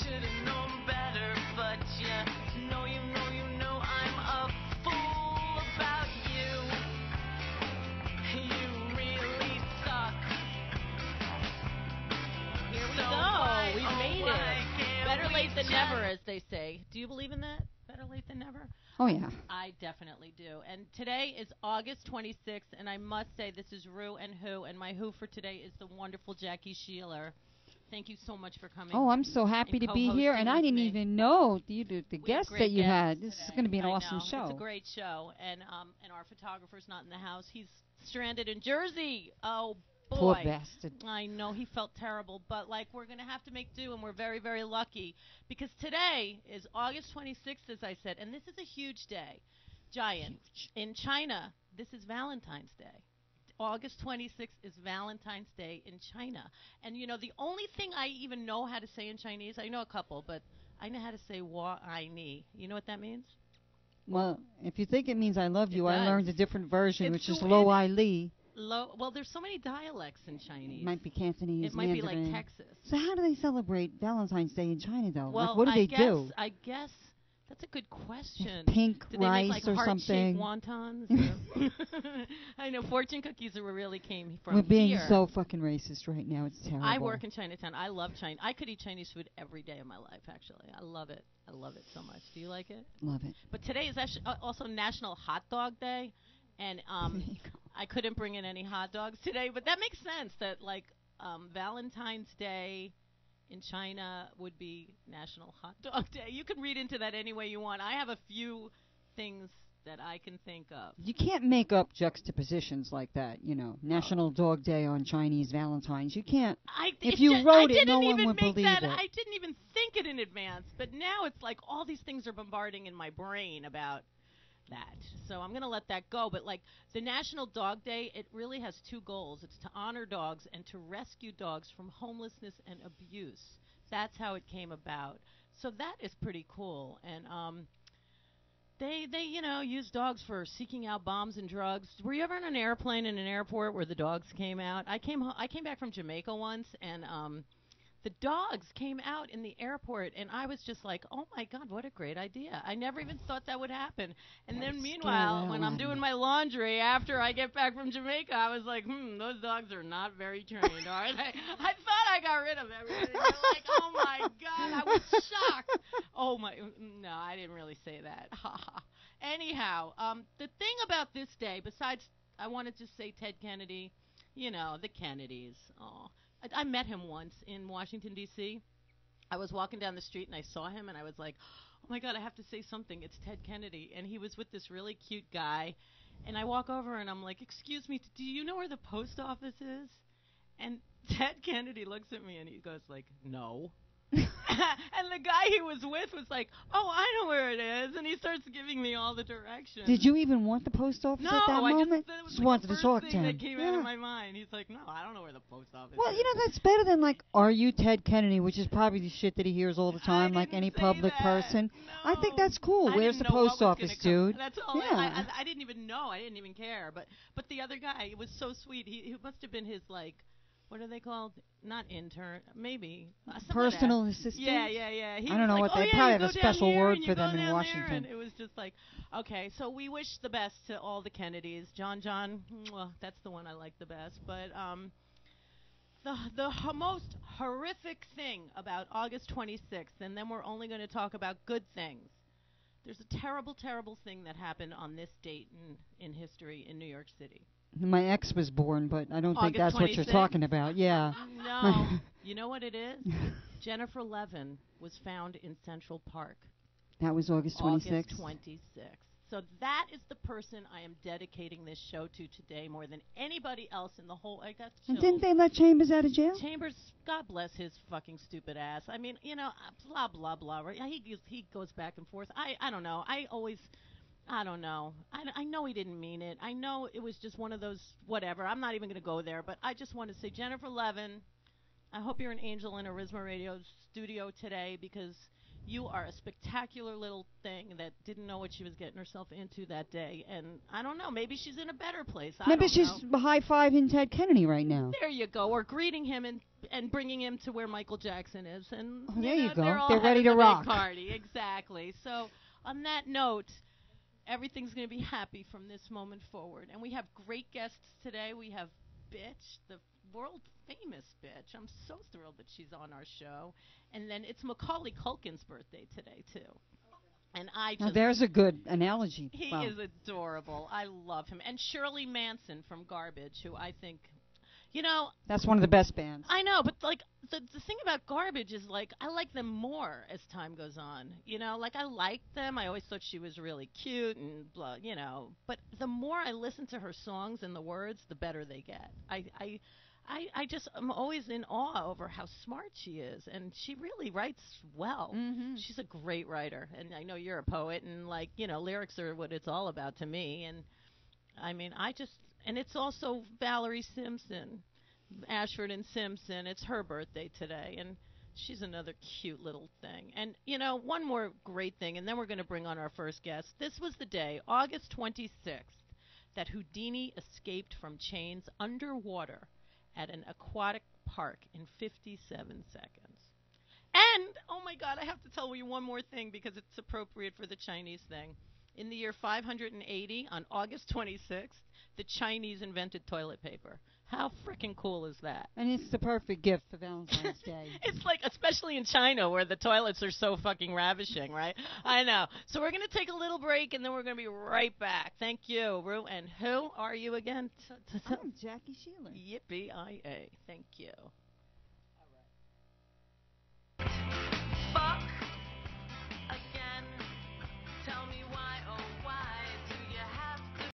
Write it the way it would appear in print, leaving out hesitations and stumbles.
should have known better, but you know I'm a fool about you. You really suck. Here we So go. why, We oh, made why it. can't Better we late than just- never, as they say. Do you believe in that? Better late than never? Oh, yeah. I definitely do. And today is August 26th, and I must say this is Rew and Who, and my Who for today is the wonderful Jackie Sheeler. Thank you so much for coming. Oh, I'm so happy to be here, and I didn't even know the guests that you had. This is going to be an awesome show. It's a great show, and our photographer's not in the house. He's stranded in Jersey. Oh, boy. Poor bastard. I know, he felt terrible, but like we're going to have to make do, and we're very, very lucky because today is August 26th, as I said, and this is a huge day. Giant. Huge. In China, this is Valentine's Day. August 26th is Valentine's Day in China. And, you know, the only thing I even know how to say in Chinese, I know a couple, but I know how to say wa ai ni. You know what that means? Well, if you think it means I love you, It I does. learned a different version, It's which is the- Lo Ai Li. Well, there's so many dialects in Chinese. It might be Cantonese, It might be like Mandarin. Texas. So how do they celebrate Valentine's Day in China, though? Well, like, what do they do? I guess that's a good question. Pink Do they rice make like or heart-shaped something? wontons? Or I know fortune cookies are really came from We're being here. so fucking racist right now. It's terrible. I work in Chinatown. I love China. I could eat Chinese food every day of my life, actually. I love it. I love it so much. Do you like it? Love it. But today is actually also National Hot Dog Day, and There you go. I couldn't bring in any hot dogs today, but that makes sense that like Valentine's Day in China would be National Hot Dog Day. You can read into that any way you want. I have a few things that I can think of. You can't make up juxtapositions like that, you know. National Dog Day on Chinese Valentine's. You can't. If you wrote it, no one would believe it. I didn't even think it in advance, but now it's like all these things are bombarding in my brain about that. So I'm going to let that go. But like the National Dog Day, it really has two goals. It's to honor dogs and to rescue dogs from homelessness and abuse. That's how it came about. So that is pretty cool. And they you know, use dogs for seeking out bombs and drugs. Were you ever on an airplane in an airport where the dogs came out? I came back from Jamaica once, and the dogs came out in the airport, and I was just like, oh, my God, what a great idea. I never even thought that would happen. And then, meanwhile, when I'm doing my laundry after I get back from Jamaica, I was like, those dogs are not very trained, are they? I thought I got rid of everything. They're like, oh, my God, I was shocked. Oh, my, no, I didn't really say that. Anyhow, the thing about this day, besides, I wanted to say Ted Kennedy, you know, the Kennedys, I met him once in Washington, D.C. I was walking down the street, and I saw him, and I was like, oh, my God, I have to say something. It's Ted Kennedy. And he was with this really cute guy. And I walk over, and I'm like, excuse me, do you know where the post office is? And Ted Kennedy looks at me, and he goes like, no. And the guy he was with was like, oh, I know where it is. And he starts giving me all the directions. Did you even want the post office No, at that I moment? just, that was Just like wanted the to talk first to thing him. that came out of my mind. He's like, no, I don't know where the post office Well, is. you know, that's better than, like, are you Ted Kennedy, which is probably the shit that he hears all the time, like any didn't say public that. person. No. I think that's cool. I Where's the didn't know what post was office, gonna come. dude? That's all. Yeah. I didn't even know. I didn't even care. But the other guy, it was so sweet. He must have been his, like, what are they called? Not intern, maybe. Personal assistant? Yeah. He I don't know was what like, they yeah, probably you have a go down special here word and you for go them in down there, Washington. and it was just like, okay, so we wish the best to all the Kennedys. John, well, that's the one I like the best. But the most horrific thing about August 26th, and then we're only going to talk about good things. There's a terrible, terrible thing that happened on this date in history in New York City. My ex was born, but I don't think August that's what you're 26th? talking about. Yeah. No. You know what it is? Jennifer Levin was found in Central Park. That was August 26th? August 26th. So that is the person I am dedicating this show to today more than anybody else in the whole... I got And chills. didn't they let Chambers out of jail? Chambers, God bless his fucking stupid ass. I mean, you know, blah, blah, blah. Right? He goes back and forth. I don't know. I don't know. I know he didn't mean it. I know it was just one of those whatever. I'm not even going to go there. But I just want to say, Jennifer Levin, I hope you're an angel in Arisma Radio studio today because You are a spectacular little thing that didn't know what she was getting herself into that day. And I don't know, maybe she's in a better place. Maybe she's high-fiving Ted Kennedy right now. There you go. Or greeting him and bringing him to where Michael Jackson is. And there you go. They're ready to rock. Party. Exactly. So on that note, everything's going to be happy from this moment forward. And we have great guests today. We have Bitch, the world-famous Bitch. I'm so thrilled that she's on our show. And then it's Macaulay Culkin's birthday today, too. And now there's a good analogy. He is adorable. I love him. And Shirley Manson from Garbage, who I think, that's one of the best bands. I know, but like the thing about Garbage is like I like them more as time goes on. Like I liked them. I always thought she was really cute and blah, But the more I listen to her songs and the words, the better they get. I just am always in awe over how smart she is, and she really writes well. Mm-hmm. She's a great writer, and I know you're a poet, and lyrics are what it's all about to me. And I mean, and it's also Valerie Simpson, Ashford and Simpson. It's her birthday today, and she's another cute little thing. And one more great thing, and then we're going to bring on our first guest. This was the day, August 26th, that Houdini escaped from chains underwater at an aquatic park in 57 seconds. And, oh my God, I have to tell you one more thing because it's appropriate for the Chinese thing. In the year 580, on August 26th, the Chinese invented toilet paper. How freaking cool is that? And it's the perfect gift for Valentine's Day. It's like, especially in China where the toilets are so fucking ravishing, right? I know. So we're going to take a little break, and then we're going to be right back. Thank you, Rew. And who are you again? I'm Jackie Sheeler. Yippee-I-A. Thank you.